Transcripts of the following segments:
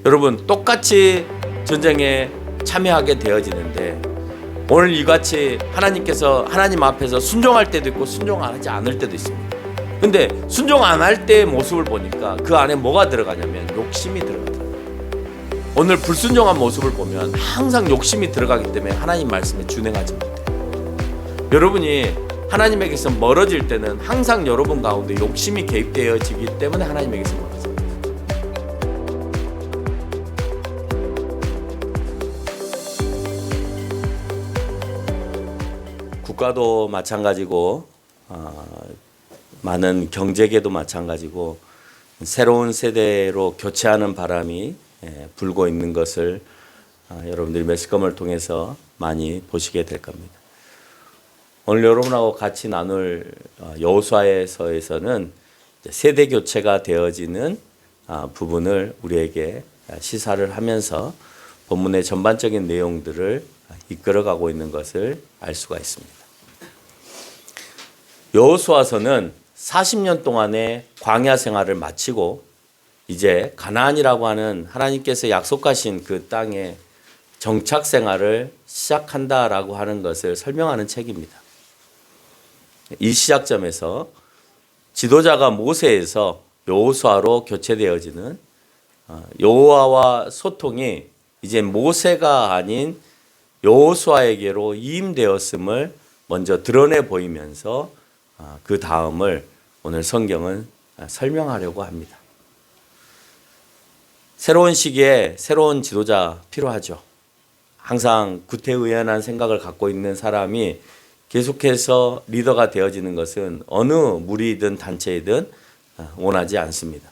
여러분 똑같이 전쟁에 참여하게 되어지는데 오늘 이같이 하나님께서 하나님 앞에서 순종할 때도 있고 순종하지 않을 때도 있습니다. 근데 순종 안 할 때의 모습을 보니까 그 안에 뭐가 들어가냐면 욕심이 들어가더라고요. 오늘 불순종한 모습을 보면 항상 욕심이 들어가기 때문에 하나님 말씀에 준행하지 못해요. 여러분이 하나님에게서 멀어질 때는 항상 여러분 가운데 욕심이 개입되어지기 때문에 하나님에게서 멀어져요. 국가도 마찬가지고 많은 경제계도 마찬가지고 새로운 세대로 교체하는 바람이 불고 있는 것을 여러분들이 매스컴을 통해서 많이 보시게 될 겁니다. 오늘 여러분하고 같이 나눌 여호수아서에서는 세대 교체가 되어지는 부분을 우리에게 시사를 하면서 본문의 전반적인 내용들을 이끌어가고 있는 것을 알 수가 있습니다. 여호수아서는 40년 동안의 광야 생활을 마치고 이제 가나안이라고 하는 하나님께서 약속하신 그 땅에 정착 생활을 시작한다라고 하는 것을 설명하는 책입니다. 이 시작점에서 지도자가 모세에서 여호수아로 교체되어지는 여호와와 소통이 이제 모세가 아닌 여호수아에게로 이임되었음을 먼저 드러내 보이면서 그 다음을 오늘 성경은 설명하려고 합니다. 새로운 시기에 새로운 지도자 필요하죠. 항상 구태의연한 생각을 갖고 있는 사람이 계속해서 리더가 되어지는 것은 어느 무리이든 단체이든 원하지 않습니다.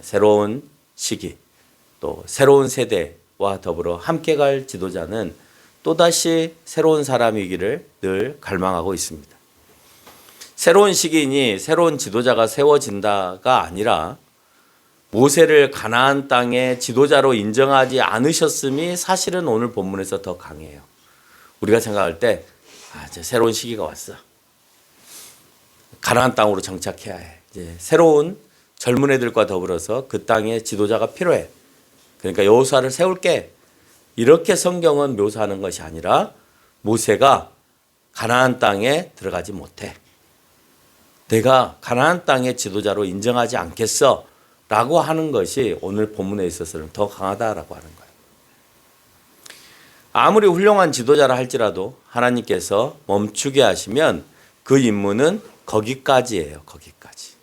새로운 시기 또 새로운 세대와 더불어 함께 갈 지도자는 또다시 새로운 사람이기를 늘 갈망하고 있습니다. 새로운 시기이니 새로운 지도자가 세워진다가 아니라 모세를 가나안 땅의 지도자로 인정하지 않으셨음이 사실은 오늘 본문에서 더 강해요. 우리가 생각할 때 이제 새로운 시기가 왔어. 가나안 땅으로 정착해야 해. 이제 새로운 젊은 애들과 더불어서 그 땅에 지도자가 필요해. 그러니까 여호수아를 세울게. 이렇게 성경은 묘사하는 것이 아니라 모세가 가나안 땅에 들어가지 못해. 내가 가나안 땅의 지도자로 인정하지 않겠어 라고 하는 것이 오늘 본문에 있어서는 더 강하다라고 하는 거예요. 아무리 훌륭한 지도자라 할지라도 하나님께서 멈추게 하시면 그 임무는 거기까지예요. 거기까지.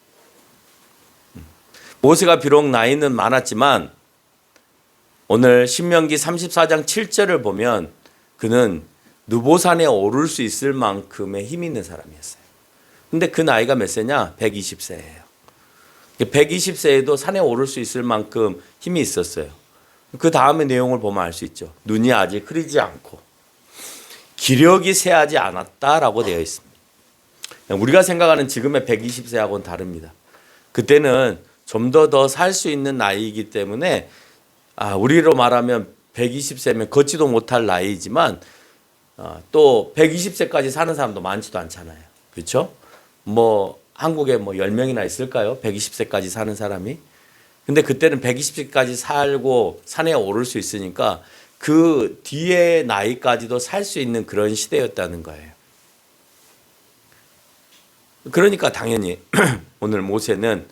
모세가 비록 나이는 많았지만 오늘 신명기 34장 7절을 보면 그는 느보산에 오를 수 있을 만큼의 힘 있는 사람이었어요. 근데 그 나이가 몇 세냐? 120세예요. 120세에도 산에 오를 수 있을 만큼 힘이 있었어요. 그 다음의 내용을 보면 알 수 있죠. 눈이 아직 흐리지 않고 기력이 쇠하지 않았다라고 되어 있습니다. 우리가 생각하는 지금의 120세하고는 다릅니다. 그때는 좀 더 살 수 있는 나이이기 때문에 우리로 말하면 120세면 걷지도 못할 나이지만 또 120세까지 사는 사람도 많지도 않잖아요. 그렇죠? 한국에 10명이나 있을까요? 120세까지 사는 사람이. 근데 그때는 120세까지 살고 산에 오를 수 있으니까 그 뒤에 나이까지도 살 수 있는 그런 시대였다는 거예요. 그러니까 당연히 오늘 모세는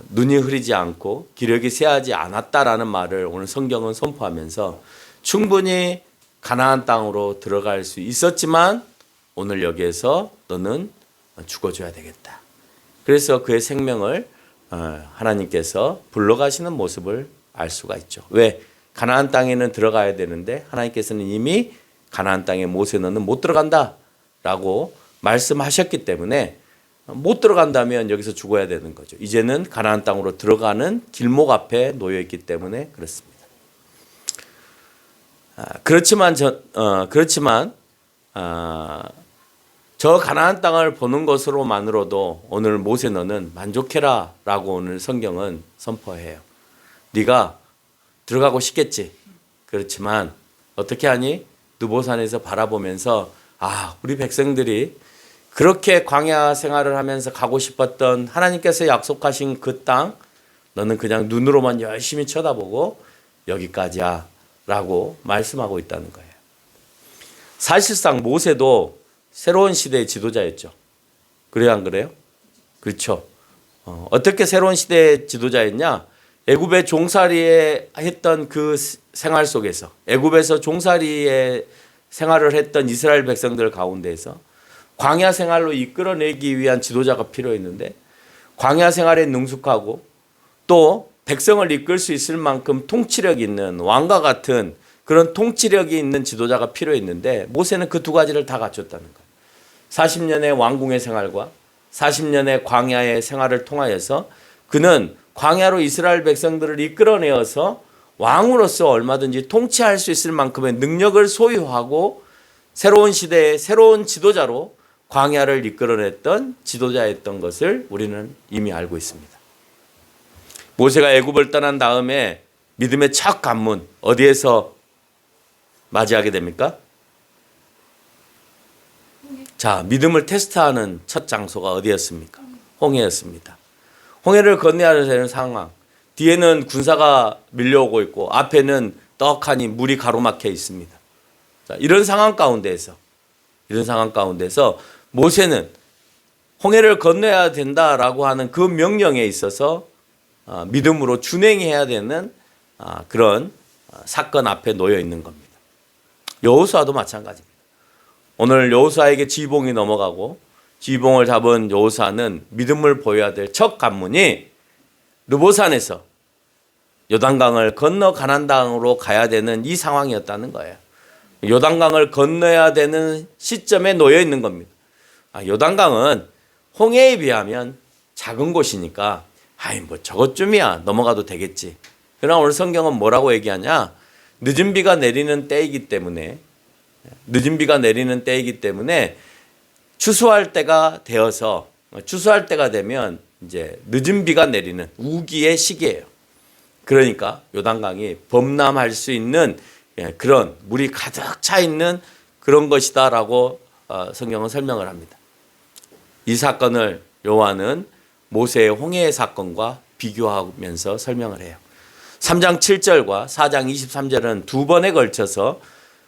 눈이 흐리지 않고 기력이 쇠하지 않았다라는 말을 오늘 성경은 선포하면서 충분히 가나안 땅으로 들어갈 수 있었지만 오늘 여기에서 너는 죽어줘야 되겠다. 그래서 그의 생명을 하나님께서 불러가시는 모습을 알 수가 있죠. 왜? 가나안 땅에는 들어가야 되는데 하나님께서는 이미 가나안 땅에 모세 너는 못 들어간다 라고 말씀하셨기 때문에 못 들어간다면 여기서 죽어야 되는 거죠. 이제는 가나안 땅으로 들어가는 길목 앞에 놓여 있기 때문에 그렇습니다. 그렇지만 저 가나안 땅을 보는 것으로만으로도 오늘 모세 너는 만족해라 라고 오늘 성경은 선포해요. 네가 들어가고 싶겠지. 그렇지만 어떻게 하니? 느보산에서 바라보면서 우리 백성들이 그렇게 광야 생활을 하면서 가고 싶었던 하나님께서 약속하신 그 땅 너는 그냥 눈으로만 열심히 쳐다보고 여기까지야 라고 말씀하고 있다는 거예요. 사실상 모세도 새로운 시대의 지도자였죠. 그래요, 안 그래요? 그렇죠. 어떻게 새로운 시대의 지도자였냐? 애굽의 종살이에 했던 그 생활 속에서, 애굽에서 종살이의 생활을 했던 이스라엘 백성들 가운데에서 광야 생활로 이끌어내기 위한 지도자가 필요했는데, 광야 생활에 능숙하고 또 백성을 이끌 수 있을 만큼 통치력 있는 왕과 같은 그런 통치력이 있는 지도자가 필요했는데, 모세는 그 두 가지를 다 갖췄다는 거예요. 40년의 왕궁의 생활과 40년의 광야의 생활을 통하여서 그는 광야로 이스라엘 백성들을 이끌어내어서 왕으로서 얼마든지 통치할 수 있을 만큼의 능력을 소유하고 새로운 시대의 새로운 지도자로 광야를 이끌어냈던 지도자였던 것을 우리는 이미 알고 있습니다. 모세가 애굽을 떠난 다음에 믿음의 첫 관문 어디에서 맞이하게 됩니까? 자, 믿음을 테스트하는 첫 장소가 어디였습니까? 홍해였습니다. 홍해를 건너야 되는 상황. 뒤에는 군사가 밀려오고 있고 앞에는 떡하니 물이 가로막혀 있습니다. 자, 이런 상황 가운데서 모세는 홍해를 건너야 된다라고 하는 그 명령에 있어서 믿음으로 준행해야 되는 그런 사건 앞에 놓여 있는 겁니다. 여호수아도 마찬가지입니다. 오늘 여호수아에게 지휘봉이 넘어가고 지휘봉을 잡은 여호수아는 믿음을 보여야 될 첫 관문이 르보산에서 요단강을 건너 가나안 땅으로 가야 되는 이 상황이었다는 거예요. 요단강을 건너야 되는 시점에 놓여 있는 겁니다. 요단강은 홍해에 비하면 작은 곳이니까 뭐 저것쯤이야 넘어가도 되겠지. 그러나 오늘 성경은 뭐라고 얘기하냐? 늦은 비가 내리는 때이기 때문에 추수할 때가 되어서 추수할 때가 되면 이제 늦은 비가 내리는 우기의 시기예요. 그러니까 요단강이 범람할 수 있는 그런 물이 가득 차 있는 그런 것이다라고 성경은 설명을 합니다. 이 사건을 요한은 모세의 홍해의 사건과 비교하면서 설명을 해요. 3장 7절과 4장 23절은 두 번에 걸쳐서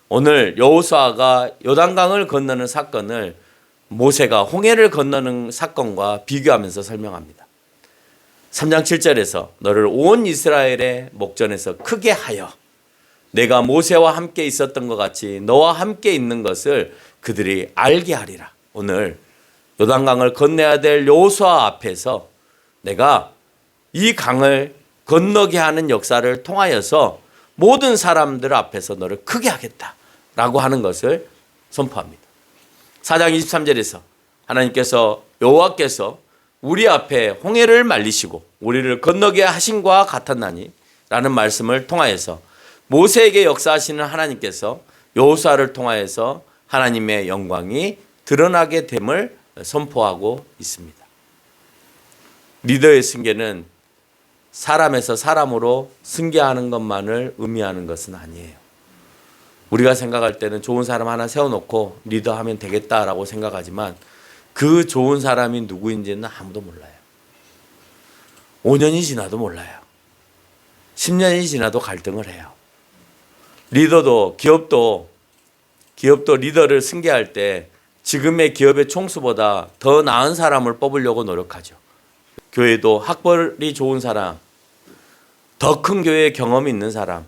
오늘 여호수아가 요단강을 건너는 사건을 모세가 홍해를 건너는 사건과 비교하면서 설명합니다. 3장 7절에서 너를 온 이스라엘의 목전에서 크게 하여 내가 모세와 함께 있었던 것 같이 너와 함께 있는 것을 그들이 알게 하리라. 오늘 요단강을 건너야 될 여호수아 앞에서 내가 이 강을 건너게 하는 역사를 통하여서 모든 사람들 앞에서 너를 크게 하겠다라고 하는 것을 선포합니다. 4장 23절에서 하나님께서 여호와께서 우리 앞에 홍해를 말리시고 우리를 건너게 하신과 같았나니 라는 말씀을 통하여서 모세에게 역사하시는 하나님께서 여호수아를 통하여서 하나님의 영광이 드러나게 됨을 선포하고 있습니다. 리더의 승계는 사람에서 사람으로 승계하는 것만을 의미하는 것은 아니에요. 우리가 생각할 때는 좋은 사람 하나 세워놓고 리더하면 되겠다라고 생각하지만 그 좋은 사람이 누구인지는 아무도 몰라요. 5년이 지나도 몰라요. 10년이 지나도 갈등을 해요. 기업도 리더를 승계할 때 지금의 기업의 총수보다 더 나은 사람을 뽑으려고 노력하죠. 교회도 학벌이 좋은 사람, 더 큰 교회에 경험이 있는 사람,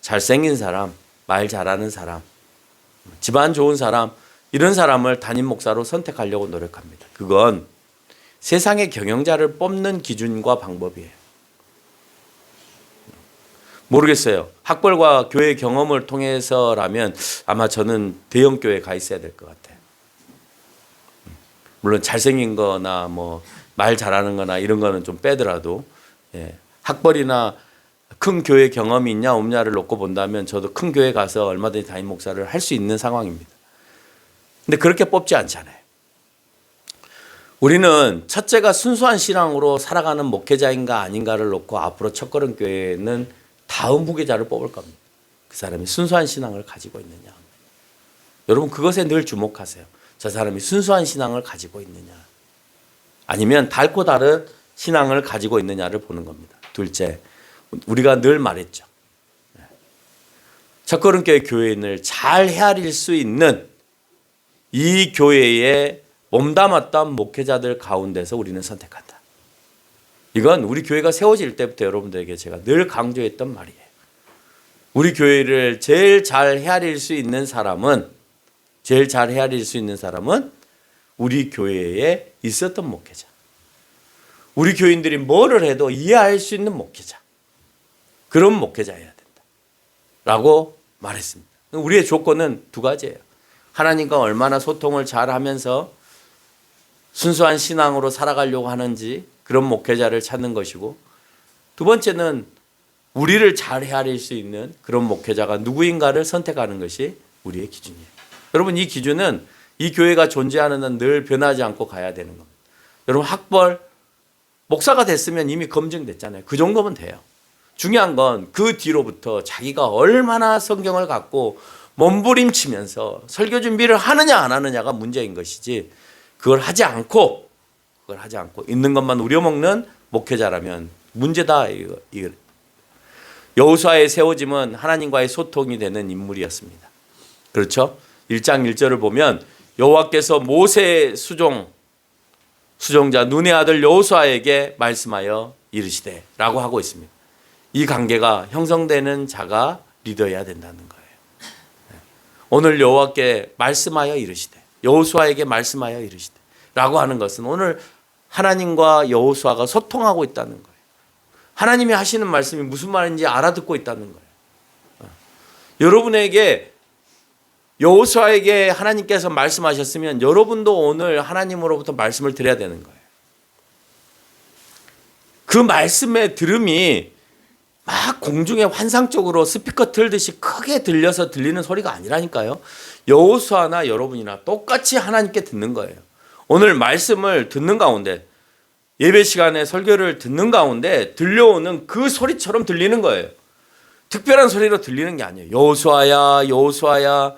잘생긴 사람, 말 잘하는 사람, 집안 좋은 사람, 이런 사람을 담임 목사로 선택하려고 노력합니다. 그건 세상의 경영자를 뽑는 기준과 방법이에요. 모르겠어요. 학벌과 교회 경험을 통해서라면 아마 저는 대형 교회에 가 있어야 될 것 같아요. 물론 잘생긴 거나 뭐 말 잘하는 거나 이런 거는 좀 빼더라도 학벌이나 큰 교회 경험이 있냐 없냐를 놓고 본다면 저도 큰 교회 가서 얼마든지 담임 목사를 할 수 있는 상황입니다. 근데 그렇게 뽑지 않잖아요. 우리는 첫째가 순수한 신앙으로 살아가는 목회자인가 아닌가를 놓고 앞으로 첫걸음 교회는 다음 후계자를 뽑을 겁니다. 그 사람이 순수한 신앙을 가지고 있느냐. 여러분 그것에 늘 주목하세요. 저 사람이 순수한 신앙을 가지고 있느냐 아니면 달고 다른 신앙을 가지고 있느냐를 보는 겁니다. 둘째, 우리가 늘 말했죠. 첫걸음교회 교인을 잘 헤아릴 수 있는 이 교회에 몸담았던 목회자들 가운데서 우리는 선택한다. 이건 우리 교회가 세워질 때부터 여러분들에게 제가 늘 강조했던 말이에요. 우리 교회를 제일 잘 헤아릴 수 있는 사람은 우리 교회에 있었던 목회자. 우리 교인들이 뭐를 해도 이해할 수 있는 목회자. 그런 목회자여야 된다. 라고 말했습니다. 우리의 조건은 두 가지예요. 하나님과 얼마나 소통을 잘 하면서 순수한 신앙으로 살아가려고 하는지 그런 목회자를 찾는 것이고, 두 번째는 우리를 잘 헤아릴 수 있는 그런 목회자가 누구인가를 선택하는 것이 우리의 기준이에요. 여러분, 이 기준은 이 교회가 존재하는 한 늘 변하지 않고 가야 되는 겁니다. 여러분, 학벌, 목사가 됐으면 이미 검증됐잖아요. 그 정도면 돼요. 중요한 건 그 뒤로부터 자기가 얼마나 성경을 갖고 몸부림치면서 설교 준비를 하느냐 안 하느냐가 문제인 것이지, 그걸 하지 않고 있는 것만 우려먹는 목회자라면 문제다. 여호수아의 세워짐은 하나님과의 소통이 되는 인물이었습니다. 그렇죠? 1장 1절을 보면 여호와께서 모세의 수종자 눈의 아들 여호수아에게 말씀하여 이르시되 라고 하고 있습니다. 이 관계가 형성되는 자가 리더여야 된다는 거예요. 오늘 여호와께 말씀하여 이르시되, 여호수아에게 말씀하여 이르시되 라고 하는 것은 오늘 하나님과 여호수아가 소통하고 있다는 거예요. 하나님이 하시는 말씀이 무슨 말인지 알아듣고 있다는 거예요. 여러분에게 여호수아에게 하나님께서 말씀하셨으면 여러분도 오늘 하나님으로부터 말씀을 드려야 되는 거예요. 그 말씀의 들음이 막 공중에 환상적으로 스피커 틀듯이 크게 들려서 들리는 소리가 아니라니까요. 여호수아나 여러분이나 똑같이 하나님께 듣는 거예요. 오늘 말씀을 듣는 가운데, 예배 시간에 설교를 듣는 가운데 들려오는 그 소리처럼 들리는 거예요. 특별한 소리로 들리는 게 아니에요. 여호수아야 여호수아야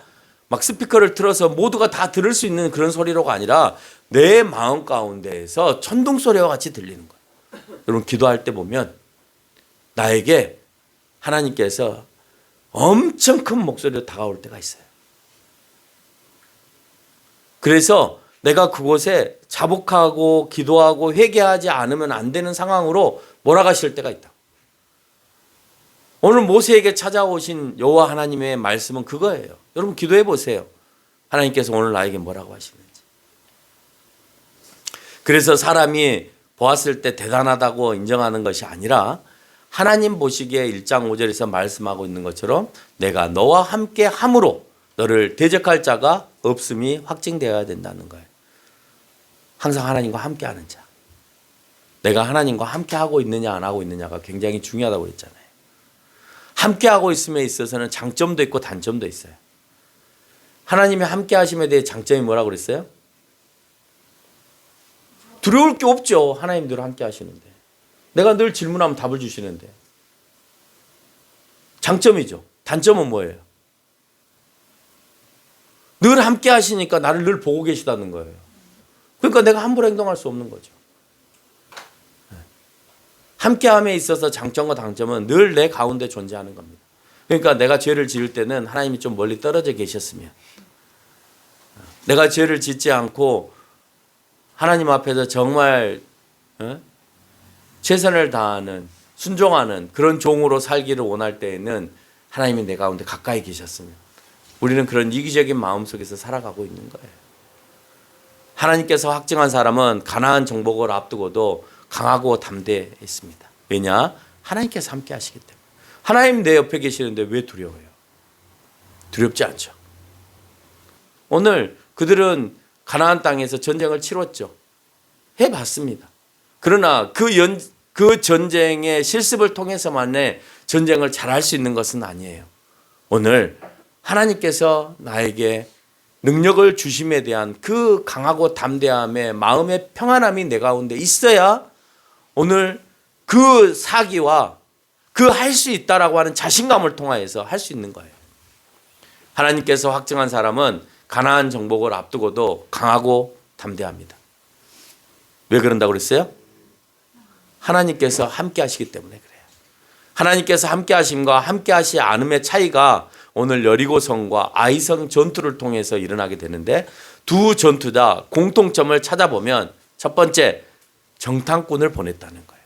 막 스피커를 틀어서 모두가 다 들을 수 있는 그런 소리로가 아니라 내 마음 가운데에서 천둥 소리와 같이 들리는 거예요. 여러분, 기도할 때 보면 나에게 하나님께서 엄청 큰 목소리로 다가올 때가 있어요. 그래서 내가 그곳에 자복하고 기도하고 회개하지 않으면 안 되는 상황으로 몰아가실 때가 있다. 오늘 모세에게 찾아오신 여호와 하나님의 말씀은 그거예요. 여러분, 기도해 보세요. 하나님께서 오늘 나에게 뭐라고 하시는지. 그래서 사람이 보았을 때 대단하다고 인정하는 것이 아니라 하나님 보시기에 1장 5절에서 말씀하고 있는 것처럼 내가 너와 함께 함으로 너를 대적할 자가 없음이 확증되어야 된다는 거예요. 항상 하나님과 함께 하는 자. 내가 하나님과 함께 하고 있느냐 안 하고 있느냐가 굉장히 중요하다고 그랬잖아요. 함께 하고 있음에 있어서는 장점도 있고 단점도 있어요. 하나님이 함께 하심에 대해 장점이 뭐라고 그랬어요? 두려울 게 없죠. 하나님들 함께 하시는데. 내가 늘 질문하면 답을 주시는데. 장점이죠. 단점은 뭐예요? 늘 함께 하시니까 나를 늘 보고 계시다는 거예요. 그러니까 내가 함부로 행동할 수 없는 거죠. 함께함에 있어서 장점과 단점은 늘 내 가운데 존재하는 겁니다. 그러니까 내가 죄를 지을 때는 하나님이 좀 멀리 떨어져 계셨으면, 내가 죄를 짓지 않고 하나님 앞에서 정말 최선을 다하는, 순종하는 그런 종으로 살기를 원할 때에는 하나님이 내 가운데 가까이 계셨으면, 우리는 그런 이기적인 마음 속에서 살아가고 있는 거예요. 하나님께서 확증한 사람은 가나안 정복을 앞두고도 강하고 담대했습니다. 왜냐? 하나님께서 함께 하시기 때문에. 하나님 내 옆에 계시는데 왜 두려워요? 두렵지 않죠. 오늘 그들은 가나안 땅에서 전쟁을 치렀죠. 해봤습니다. 그러나 그 전쟁의 실습을 통해서만의 전쟁을 잘할 수 있는 것은 아니에요. 오늘 하나님께서 나에게 능력을 주심에 대한 그 강하고 담대함의 마음의 평안함이 내 가운데 있어야 오늘 그 사기와 그 할 수 있다라고 하는 자신감을 통하여서 할 수 있는 거예요. 하나님께서 확증한 사람은 가나안 정복을 앞두고도 강하고 담대합니다. 왜 그런다고 그랬어요? 하나님께서 함께 하시기 때문에 그래요. 하나님께서 함께 하심과 함께 하시지 않음의 차이가 오늘 여리고성과 아이성 전투를 통해서 일어나게 되는데, 두 전투 다 공통점을 찾아보면 첫 번째, 정탐꾼을 보냈다는 거예요.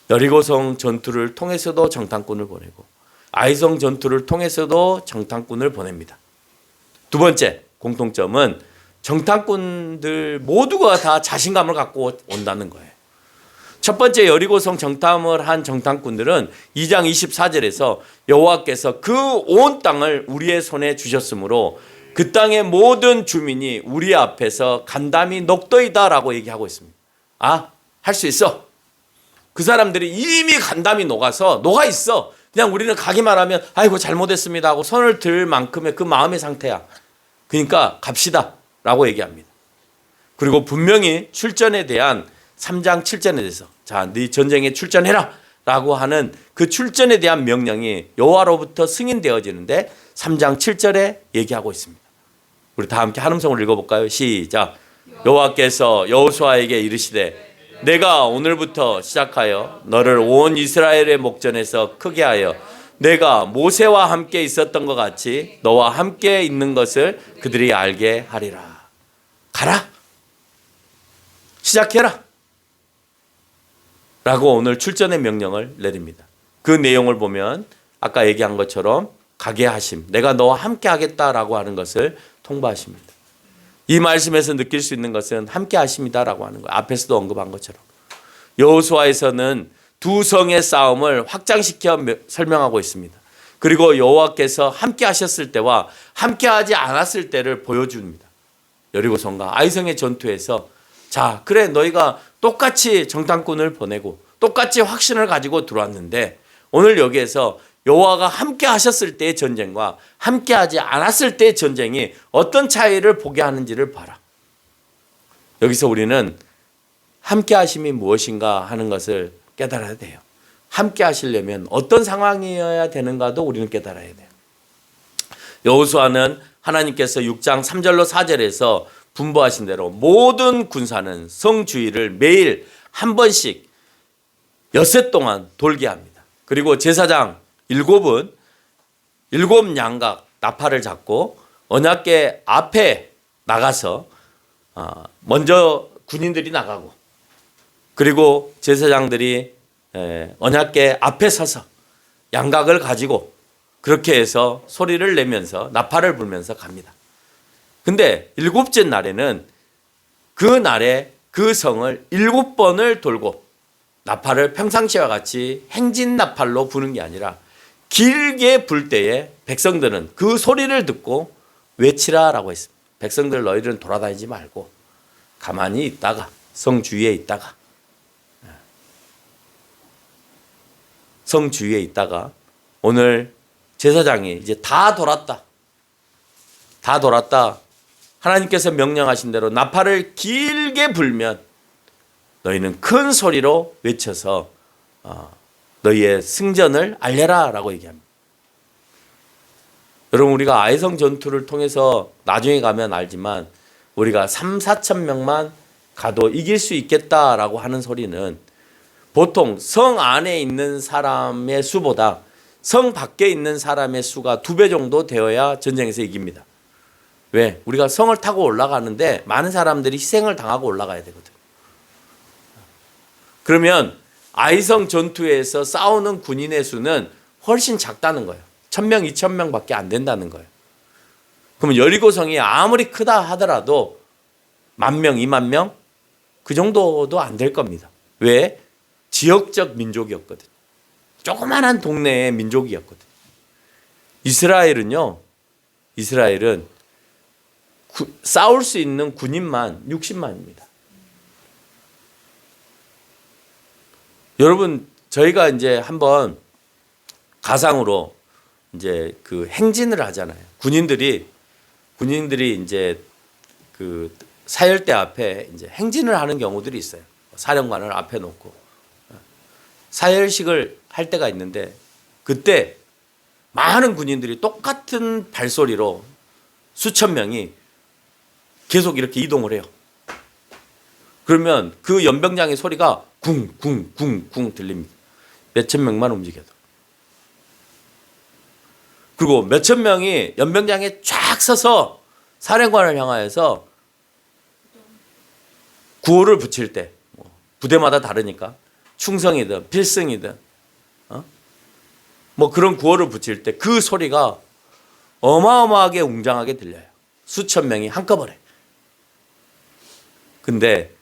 여리고성 전투를 통해서도 정탐꾼을 보내고 아이성 전투를 통해서도 정탐꾼을 보냅니다. 두 번째 공통점은 정탐꾼들 모두가 다 자신감을 갖고 온다는 거예요. 첫 번째 여리고성 정탐을 한 정탐꾼들은 2장 24절에서 여호와께서 그 온 땅을 우리의 손에 주셨으므로 그 땅의 모든 주민이 우리 앞에서 간담이 녹더이다라고 얘기하고 있습니다. 아, 할 수 있어. 그 사람들이 이미 간담이 녹아 있어. 그냥 우리는 가기만 하면 아이고 잘못했습니다 하고 손을 들 만큼의 그 마음의 상태야. 그러니까 갑시다 라고 얘기합니다. 그리고 분명히 출전에 대한 3장 7절에 대해서 자, 네 전쟁에 출전해라 라고 하는 그 출전에 대한 명령이 여호와로부터 승인되어지는데 3장 7절에 얘기하고 있습니다. 우리 다 함께 한음성을 읽어볼까요? 시작. 여호와께서 여호수아에게 이르시되 내가 오늘부터 시작하여 너를 온 이스라엘의 목전에서 크게 하여 내가 모세와 함께 있었던 것 같이 너와 함께 있는 것을 그들이 알게 하리라. 가라. 시작해라. 라고 오늘 출전의 명령을 내립니다. 그 내용을 보면 아까 얘기한 것처럼 가게 하심, 내가 너와 함께 하겠다라고 하는 것을 통보하십니다. 이 말씀에서 느낄 수 있는 것은 함께 하십니다라고 하는 거예요. 앞에서도 언급한 것처럼. 여호수아에서는 두 성의 싸움을 확장시켜 설명하고 있습니다. 그리고 여호와께서 함께 하셨을 때와 함께 하지 않았을 때를 보여줍니다. 여리고성과 아이성의 전투에서 자, 그래 너희가 똑같이 정탐꾼을 보내고 똑같이 확신을 가지고 들어왔는데 오늘 여기에서 여호와가 함께 하셨을 때의 전쟁과 함께 하지 않았을 때의 전쟁이 어떤 차이를 보게 하는지를 봐라. 여기서 우리는 함께 하심이 무엇인가 하는 것을 깨달아야 돼요. 함께 하시려면 어떤 상황이어야 되는가도 우리는 깨달아야 돼요. 여호수아는 하나님께서 6장 3절로 4절에서 분부하신 대로 모든 군사는 성 주위를 매일 한 번씩 엿새 동안 돌게 합니다. 그리고 제사장 7은 7 양각 나팔을 잡고 언약궤 앞에 나가서 먼저 군인들이 나가고 그리고 제사장들이 언약궤 앞에 서서 양각을 가지고 그렇게 해서 소리를 내면서 나팔을 불면서 갑니다. 근데 7째 날에는 그 날에 그 성을 7번을 돌고 나팔을 평상시와 같이 행진 나팔로 부는 게 아니라 길게 불 때에 백성들은 그 소리를 듣고 외치라라고 했습니다. 백성들 너희들은 돌아다니지 말고 가만히 있다가 성 주위에 있다가 성 주위에 있다가 오늘 제사장이 이제 다 돌았다. 하나님께서 명령하신 대로 나팔을 길게 불면 너희는 큰 소리로 외쳐서 너희의 승전을 알려라 라고 얘기합니다. 여러분 우리가 아이성 전투를 통해서 나중에 가면 알지만 우리가 3, 4천 명만 가도 이길 수 있겠다라고 하는 소리는 보통 성 안에 있는 사람의 수보다 성 밖에 있는 사람의 수가 2배 정도 되어야 전쟁에서 이깁니다. 왜? 우리가 성을 타고 올라가는데 많은 사람들이 희생을 당하고 올라가야 되거든. 그러면 아이성 전투에서 싸우는 군인의 수는 훨씬 작다는 거예요. 1,000명, 2,000명 밖에 안 된다는 거예요. 그러면 여리고성이 아무리 크다 하더라도 10,000명, 20,000명 그 정도도 안 될 겁니다. 왜? 지역적 민족이었거든. 조그만한 동네의 민족이었거든. 이스라엘은 싸울 수 있는 군인만 60만입니다. 여러분, 저희가 이제 한번 가상으로 이제 그 행진을 하잖아요. 군인들이 이제 그 사열대 앞에 이제 행진을 하는 경우들이 있어요. 사령관을 앞에 놓고 사열식을 할 때가 있는데 그때 많은 군인들이 똑같은 발소리로 수천 명이 계속 이렇게 이동을 해요. 그러면 그 연병장의 소리가 쿵쿵쿵쿵 들립니다. 몇천 명만 움직여도. 그리고 몇천 명이 연병장에 쫙 서서 사령관을 향하여서 구호를 붙일 때, 부대마다 다르니까 충성이든 필승이든 뭐 그런 구호를 붙일 때 그 소리가 어마어마하게 웅장하게 들려요. 수천 명이 한꺼번에. 근데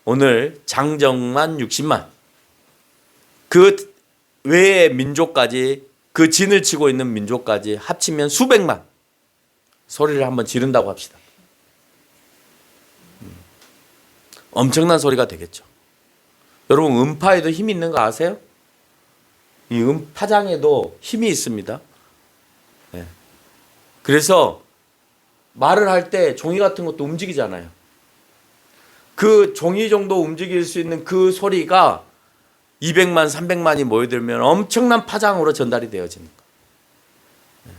오늘 장정만 60만, 그 외의 민족까지, 그 진을 치고 있는 민족까지 합치면 수백만 소리를 한번 지른다고 합시다. 엄청난 소리가 되겠죠. 여러분, 음파에도 힘이 있는 거 아세요? 이 파장에도 힘이 있습니다. 네. 그래서 말을 할 때 종이 같은 것도 움직이잖아요. 그 종이 정도 움직일 수 있는 그 소리가 200만, 300만이 모여들면 엄청난 파장으로 전달이 되어지는 거예요. 네.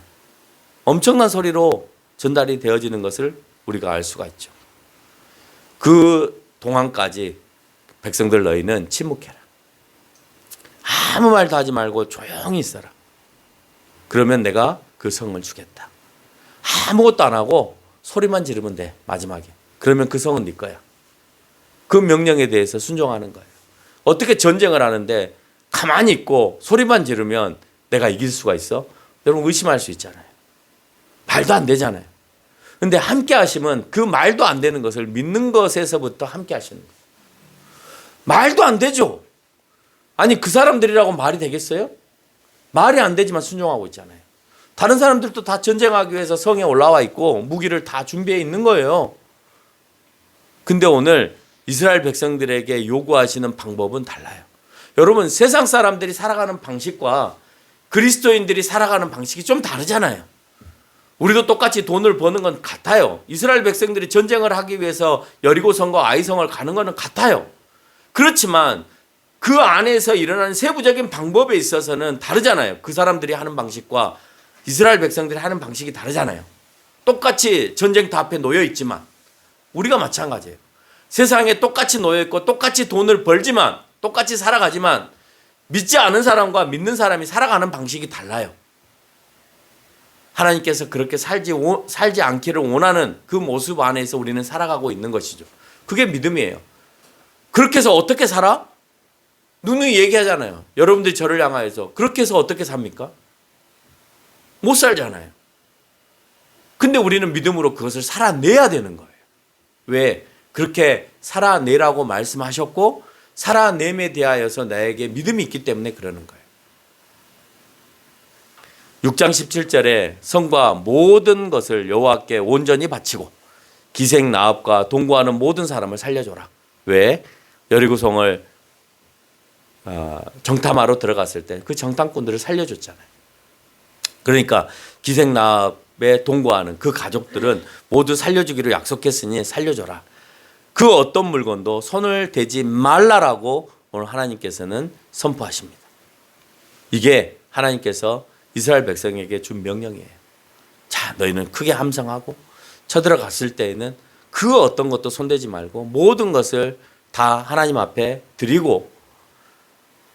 엄청난 소리로 전달이 되어지는 것을 우리가 알 수가 있죠. 그 동안까지 백성들 너희는 침묵해라. 아무 말도 하지 말고 조용히 있어라. 그러면 내가 그 성을 주겠다. 아무것도 안 하고 소리만 지르면 돼, 마지막에. 그러면 그 성은 네 거야. 그 명령에 대해서 순종하는 거예요. 어떻게 전쟁을 하는데 가만히 있고 소리만 지르면 내가 이길 수가 있어? 여러분, 의심할 수 있잖아요. 말도 안 되잖아요. 근데 함께 하시면 그 말도 안 되는 것을 믿는 것에서부터 함께 하시는 거예요. 말도 안 되죠. 아니, 그 사람들이라고 말이 되겠어요? 말이 안 되지만 순종하고 있잖아요. 다른 사람들도 다 전쟁하기 위해서 성에 올라와 있고 무기를 다 준비해 있는 거예요. 근데 오늘 이스라엘 백성들에게 요구하시는 방법은 달라요. 여러분, 세상 사람들이 살아가는 방식과 그리스도인들이 살아가는 방식이 좀 다르잖아요. 우리도 똑같이 돈을 버는 건 같아요. 이스라엘 백성들이 전쟁을 하기 위해서 여리고성과 아이성을 가는 거는 같아요. 그렇지만 그 안에서 일어나는 세부적인 방법에 있어서는 다르잖아요. 그 사람들이 하는 방식과 이스라엘 백성들이 하는 방식이 다르잖아요. 똑같이 전쟁터 앞에 놓여 있지만 우리가 마찬가지예요. 세상에 똑같이 놓여 있고 똑같이 돈을 벌지만 똑같이 살아가지만 믿지 않은 사람과 믿는 사람이 살아가는 방식이 달라요. 하나님께서 그렇게 살지 않기를 원하는 그 모습 안에서 우리는 살아가고 있는 것이죠. 그게 믿음이에요. 그렇게 해서 어떻게 살아? 누누이 얘기하잖아요. 여러분들이 저를 향하여서 그렇게 해서 어떻게 삽니까? 못 살잖아요. 근데 우리는 믿음으로 그것을 살아내야 되는 거예요. 왜? 그렇게 살아내라고 말씀하셨고 살아냄에 대하여서 나에게 믿음이 있기 때문에 그러는 거예요. 6장 17절에 성과 모든 것을 여호와께 온전히 바치고 기생 나합과 동거하는 모든 사람을 살려줘라. 왜? 여리고성을 정탐하러 들어갔을 때 그 정탐꾼들을 살려줬잖아요. 그러니까 기생 나합에 동거하는 그 가족들은 모두 살려주기로 약속했으니 살려줘라. 그 어떤 물건도 손을 대지 말라라고 오늘 하나님께서는 선포하십니다. 이게 하나님께서 이스라엘 백성에게 준 명령이에요. 자, 너희는 크게 함성하고 쳐들어갔을 때에는 그 어떤 것도 손대지 말고 모든 것을 다 하나님 앞에 드리고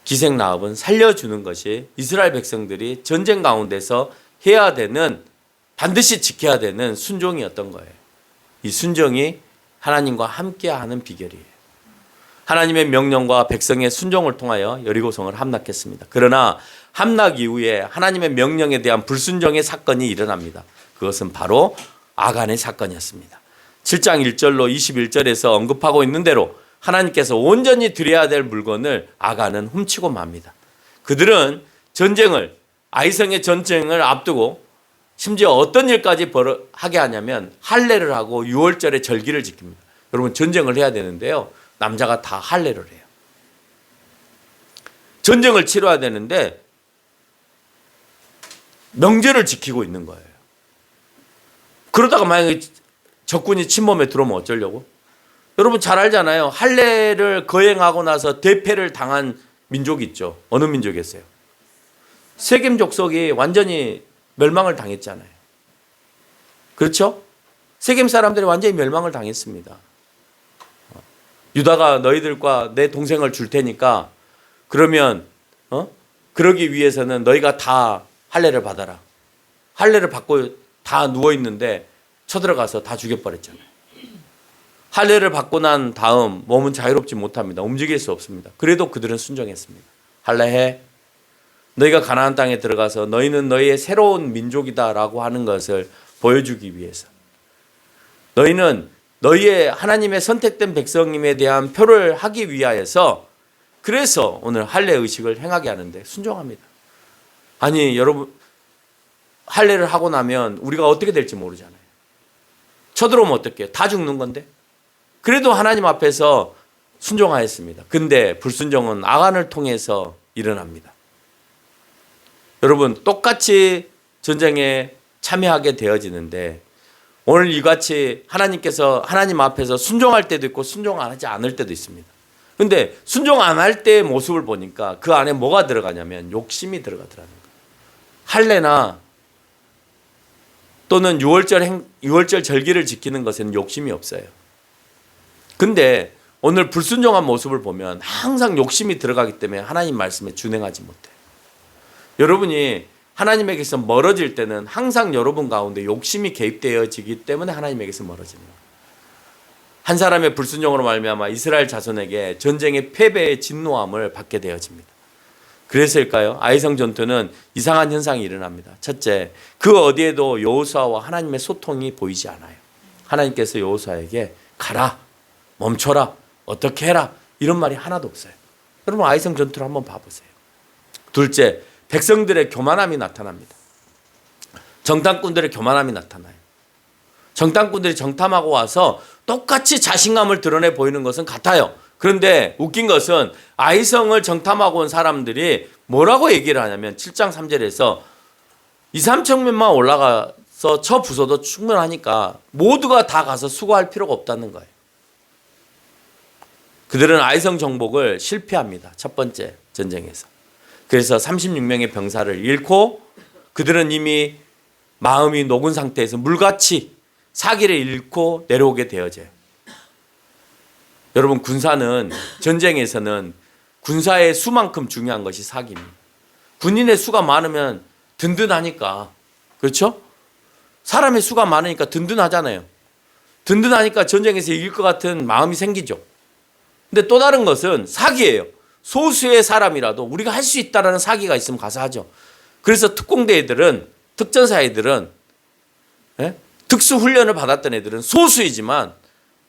기생 나합은 살려주는 것이 이스라엘 백성들이 전쟁 가운데서 해야 되는, 반드시 지켜야 되는 순종이었던 거예요. 이 순종이 하나님과 함께하는 비결이에요. 하나님의 명령과 백성의 순종을 통하여 여리고성을 함락했습니다. 그러나 함락 이후에 하나님의 명령에 대한 불순종의 사건이 일어납니다. 그것은 바로 아간의 사건이었습니다. 7장 1절로 21절에서 언급하고 있는 대로 하나님께서 온전히 드려야 될 물건을 아간은 훔치고 맙니다. 그들은 전쟁을, 아이성의 전쟁을 앞두고 심지어 어떤 일까지 하게 하냐면 할례를 하고 6월절에 절기를 지킵니다. 여러분, 전쟁을 해야 되는데요, 남자가 다 할례를 해요. 전쟁을 치러야 되는데 명절을 지키고 있는 거예요. 그러다가 만약에 적군이 침범에 들어오면 어쩌려고? 여러분 잘 알잖아요. 할례를 거행하고 나서 대패를 당한 민족이 있죠. 어느 민족이었어요? 세겜 족속이 완전히 멸망을 당했잖아요. 그렇죠? 세겜 사람들이 완전히 멸망을 당했습니다. 유다가 너희들과 내 동생을 줄 테니까 그러면 그러기 위해서는 너희가 다 할례를 받아라. 할례를 받고 다 누워 있는데 쳐들어가서 다 죽여버렸잖아요. 할례를 받고 난 다음 몸은 자유롭지 못합니다. 움직일 수 없습니다. 그래도 그들은 순종했습니다. 할례해. 너희가 가나안 땅에 들어가서 너희는 너희의 새로운 민족이다라고 하는 것을 보여주기 위해서, 너희는 너희의 하나님의 선택된 백성님에 대한 표를 하기 위하여서, 그래서 오늘 할례 의식을 행하게 하는데 순종합니다. 아니 여러분, 할례를 하고 나면 우리가 어떻게 될지 모르잖아요. 쳐들어오면 어떡해요? 다 죽는 건데. 그래도 하나님 앞에서 순종하였습니다. 근데 불순종은 아간을 통해서 일어납니다. 여러분, 똑같이 전쟁에 참여하게 되어지는데 오늘 이같이 하나님께서 하나님 앞에서 순종할 때도 있고 순종 안 하지 않을 때도 있습니다. 근데 순종 안 할 때의 모습을 보니까 그 안에 뭐가 들어가냐면 욕심이 들어가더라는 거예요. 할례나 또는 유월절 절기를 지키는 것에는 욕심이 없어요. 근데 오늘 불순종한 모습을 보면 항상 욕심이 들어가기 때문에 하나님 말씀에 준행하지 못해요. 여러분이 하나님에게서 멀어질 때는 항상 여러분 가운데 욕심이 개입되어지기 때문에 하나님에게서 멀어지는 거예요. 한 사람의 불순종으로 말미암아 이스라엘 자손에게 전쟁의 패배의 진노함을 받게 되어집니다. 그래서일까요? 아이성 전투는 이상한 현상이 일어납니다. 첫째, 그 어디에도 여호수아와 하나님의 소통이 보이지 않아요. 하나님께서 여호수아에게 가라, 멈춰라, 어떻게 해라 이런 말이 하나도 없어요. 여러분, 아이성 전투를 한번 봐보세요. 둘째, 백성들의 교만함이 나타납니다. 정탐꾼들의 교만함이 나타나요. 정탐꾼들이 정탐하고 와서 똑같이 자신감을 드러내 보이는 것은 같아요. 그런데 웃긴 것은 아이성을 정탐하고 온 사람들이 뭐라고 얘기를 하냐면 7장 3절에서 2, 3층면만 올라가서 쳐 부숴도 충분하니까 모두가 다 가서 수고할 필요가 없다는 거예요. 그들은 아이성 정복을 실패합니다. 첫 번째 전쟁에서. 그래서 36명의 병사를 잃고 그들은 이미 마음이 녹은 상태에서 물같이 사기를 잃고 내려오게 되어져요. 여러분, 군사는 전쟁에서는 군사의 수만큼 중요한 것이 사기입니다. 군인의 수가 많으면 든든하니까, 그렇죠? 사람의 수가 많으니까 든든하잖아요. 든든하니까 전쟁에서 이길 것 같은 마음이 생기죠. 근데 또 다른 것은 사기예요. 소수의 사람이라도 우리가 할 수 있다는 사기가 있으면 가서 하죠. 그래서 특공대 애들은, 특전사 애들은, 특수훈련을 받았던 애들은 소수이지만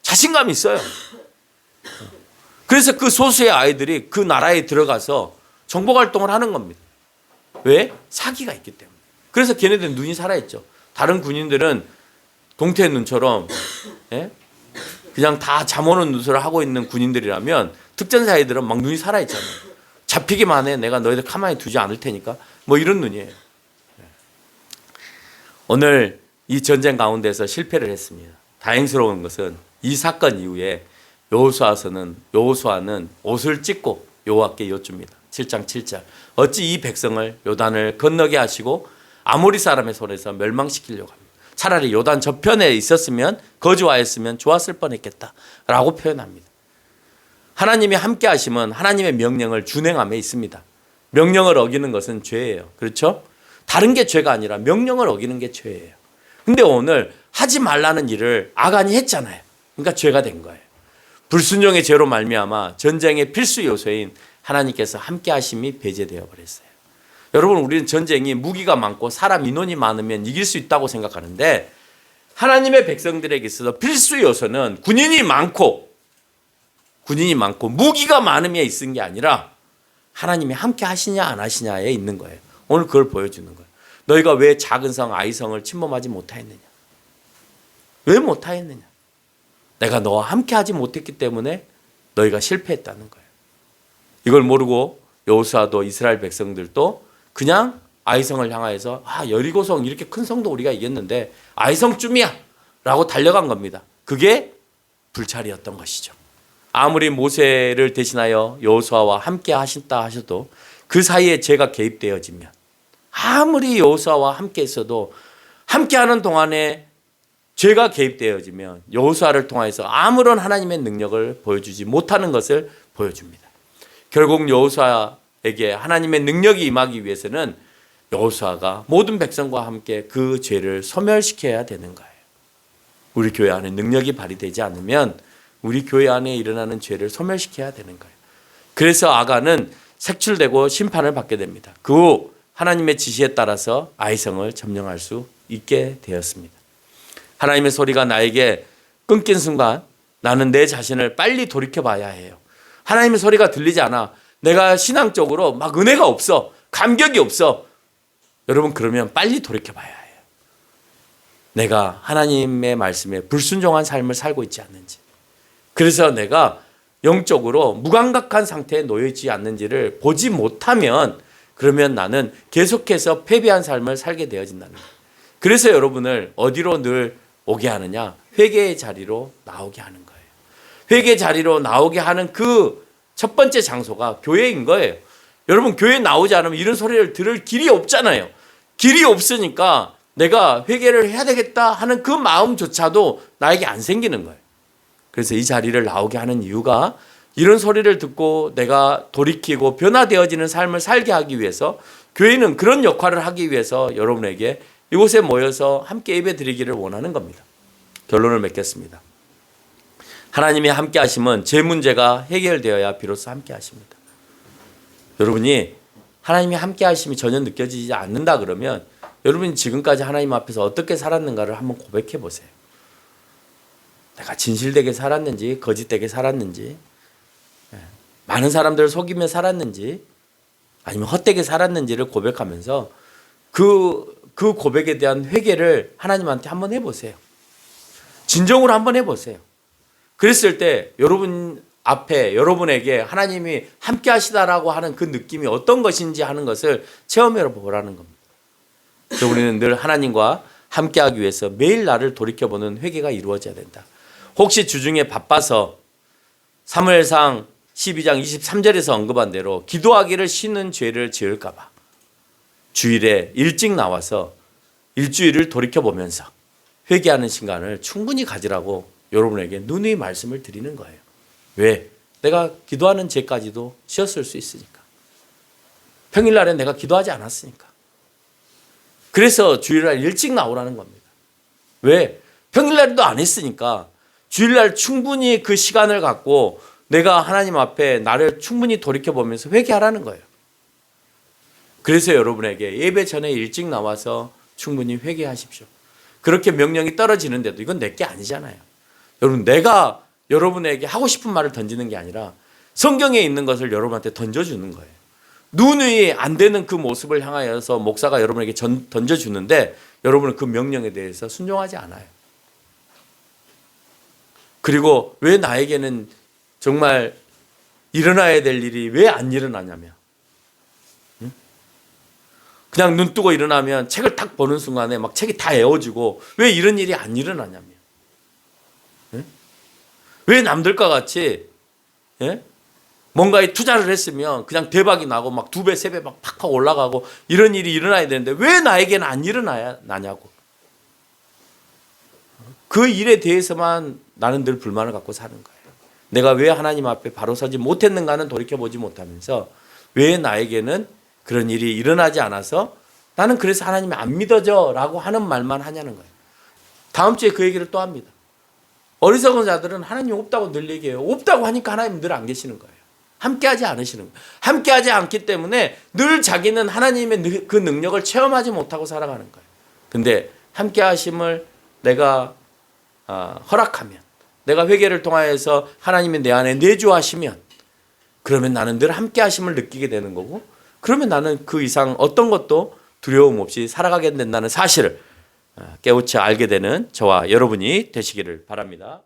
자신감이 있어요. 그래서 그 소수의 아이들이 그 나라에 들어가서 정복활동을 하는 겁니다. 왜? 사기가 있기 때문에. 그래서 걔네들은 눈이 살아있죠. 다른 군인들은 동태의 눈처럼 그냥 다 잠오는 눈을 하고 있는 군인들이라면 특전사 애들은 막 눈이 살아있잖아요. 잡히기만 해. 내가 너희들 가만히 두지 않을 테니까. 뭐 이런 눈이에요. 오늘 이 전쟁 가운데서 실패를 했습니다. 다행스러운 것은 이 사건 이후에 여호수아는 옷을 찢고 여호와께 여쭙니다. 7장 7절. 어찌 이 백성을 요단을 건너게 하시고 아모리 사람의 손에서 멸망시키려고 합니다. 차라리 요단 저편에 있었으면 거주하였으면 좋았을 뻔했겠다라고 표현합니다. 하나님이 함께 하심은 하나님의 명령을 준행함에 있습니다. 명령을 어기는 것은 죄예요. 그렇죠? 다른 게 죄가 아니라 명령을 어기는 게 죄예요. 근데 오늘 하지 말라는 일을 아간이 했잖아요. 그러니까 죄가 된 거예요. 불순종의 죄로 말미암아 전쟁의 필수 요소인 하나님께서 함께 하심이 배제되어 버렸어요. 여러분, 우리는 전쟁이 무기가 많고 사람 인원이 많으면 이길 수 있다고 생각하는데 하나님의 백성들에게 있어서 필수 요소는 군인이 많고 무기가 많음에 있는 게 아니라 하나님이 함께 하시냐 안 하시냐에 있는 거예요. 오늘 그걸 보여주는 거예요. 너희가 왜 작은 성 아이성을 침범하지 못하였느냐? 왜 못하였느냐? 내가 너와 함께 하지 못했기 때문에 너희가 실패했다는 거예요. 이걸 모르고 여호수아도 이스라엘 백성들도 그냥 아이성을 향하여서 여리고성 이렇게 큰 성도 우리가 이겼는데 아이성쯤이야 라고 달려간 겁니다. 그게 불찰이었던 것이죠. 아무리 모세를 대신하여 여호수아와 함께 하신다 하셔도 그 사이에 죄가 개입되어지면 아무리 여호수아와 함께 있어도 함께하는 동안에 죄가 개입되어지면 여호수아를 통해서 아무런 하나님의 능력을 보여주지 못하는 것을 보여줍니다. 결국 여호수아에게 하나님의 능력이 임하기 위해서는 여호수아가 모든 백성과 함께 그 죄를 소멸시켜야 되는 거예요. 우리 교회 안에 능력이 발휘되지 않으면 우리 교회 안에 일어나는 죄를 소멸시켜야 되는 거예요. 그래서 아간은 색출되고 심판을 받게 됩니다. 그 후 하나님의 지시에 따라서 아이성을 점령할 수 있게 되었습니다. 하나님의 소리가 나에게 끊긴 순간 나는 내 자신을 빨리 돌이켜봐야 해요. 하나님의 소리가 들리지 않아. 내가 신앙적으로 막 은혜가 없어. 감격이 없어. 여러분 그러면 빨리 돌이켜봐야 해요. 내가 하나님의 말씀에 불순종한 삶을 살고 있지 않는지. 그래서 내가 영적으로 무감각한 상태에 놓여 있지 않는지를 보지 못하면 그러면 나는 계속해서 패배한 삶을 살게 되어진다는 거예요. 그래서 여러분을 어디로 늘 오게 하느냐? 회개의 자리로 나오게 하는 거예요. 회개의 자리로 나오게 하는 그 첫 번째 장소가 교회인 거예요. 여러분 교회에 나오지 않으면 이런 소리를 들을 길이 없잖아요. 길이 없으니까 내가 회개를 해야 되겠다 하는 그 마음조차도 나에게 안 생기는 거예요. 그래서 이 자리를 나오게 하는 이유가 이런 소리를 듣고 내가 돌이키고 변화되어지는 삶을 살게 하기 위해서 교회는 그런 역할을 하기 위해서 여러분에게 이곳에 모여서 함께 예배드리기를 원하는 겁니다. 결론을 맺겠습니다. 하나님의 함께 하심은 제 문제가 해결되어야 비로소 함께 하십니다. 여러분이 하나님의 함께 하심이 전혀 느껴지지 않는다 그러면 여러분이 지금까지 하나님 앞에서 어떻게 살았는가를 한번 고백해 보세요. 내가 진실되게 살았는지 거짓되게 살았는지 많은 사람들을 속이며 살았는지 아니면 헛되게 살았는지를 고백하면서 그 고백에 대한 회개를 하나님한테 한번 해보세요. 진정으로 한번 해보세요. 그랬을 때 여러분 앞에 여러분에게 하나님이 함께 하시다라고 하는 그 느낌이 어떤 것인지 하는 것을 체험해 보라는 겁니다. 우리는 늘 하나님과 함께 하기 위해서 매일 나를 돌이켜보는 회개가 이루어져야 된다. 혹시 주중에 바빠서 사무엘상 12장 23절에서 언급한 대로 기도하기를 쉬는 죄를 지을까 봐 주일에 일찍 나와서 일주일을 돌이켜보면서 회개하는 시간을 충분히 가지라고 여러분에게 누누이 말씀을 드리는 거예요. 왜? 내가 기도하는 죄까지도 쉬었을 수 있으니까. 평일날에 내가 기도하지 않았으니까. 그래서 주일날 일찍 나오라는 겁니다. 왜? 평일날에도 안 했으니까 주일날 충분히 그 시간을 갖고 내가 하나님 앞에 나를 충분히 돌이켜보면서 회개하라는 거예요. 그래서 여러분에게 예배 전에 일찍 나와서 충분히 회개하십시오. 그렇게 명령이 떨어지는데도 이건 내게 아니잖아요. 여러분 내가 여러분에게 하고 싶은 말을 던지는 게 아니라 성경에 있는 것을 여러분한테 던져주는 거예요. 누누이 안 되는 그 모습을 향하여서 목사가 여러분에게 던져주는데 여러분은 그 명령에 대해서 순종하지 않아요. 그리고 왜 나에게는 정말 일어나야 될 일이 왜 안 일어나냐면 그냥 눈 뜨고 일어나면 책을 딱 보는 순간에 막 책이 다 에워지고 왜 이런 일이 안 일어나냐면 왜 남들과 같이 뭔가에 투자를 했으면 그냥 대박이 나고 막 2배, 3배 막 팍팍 올라가고 이런 일이 일어나야 되는데 왜 나에게는 안 일어나냐고. 그 일에 대해서만 나는 늘 불만을 갖고 사는 거예요. 내가 왜 하나님 앞에 바로 서지 못했는가는 돌이켜보지 못하면서 왜 나에게는 그런 일이 일어나지 않아서 나는 그래서 하나님이 안 믿어져 라고 하는 말만 하냐는 거예요. 다음 주에 그 얘기를 또 합니다. 어리석은 자들은 하나님 없다고 늘 얘기해요. 없다고 하니까 하나님 늘 안 계시는 거예요. 함께하지 않으시는 거예요. 함께하지 않기 때문에 늘 자기는 하나님의 그 능력을 체험하지 못하고 살아가는 거예요. 근데 함께하심을 내가 허락하면 내가 회개를 통하여서 하나님이 내 안에 내주하시면 그러면 나는 늘 함께하심을 느끼게 되는 거고 그러면 나는 그 이상 어떤 것도 두려움 없이 살아가게 된다는 사실을 깨우쳐 알게 되는 저와 여러분이 되시기를 바랍니다.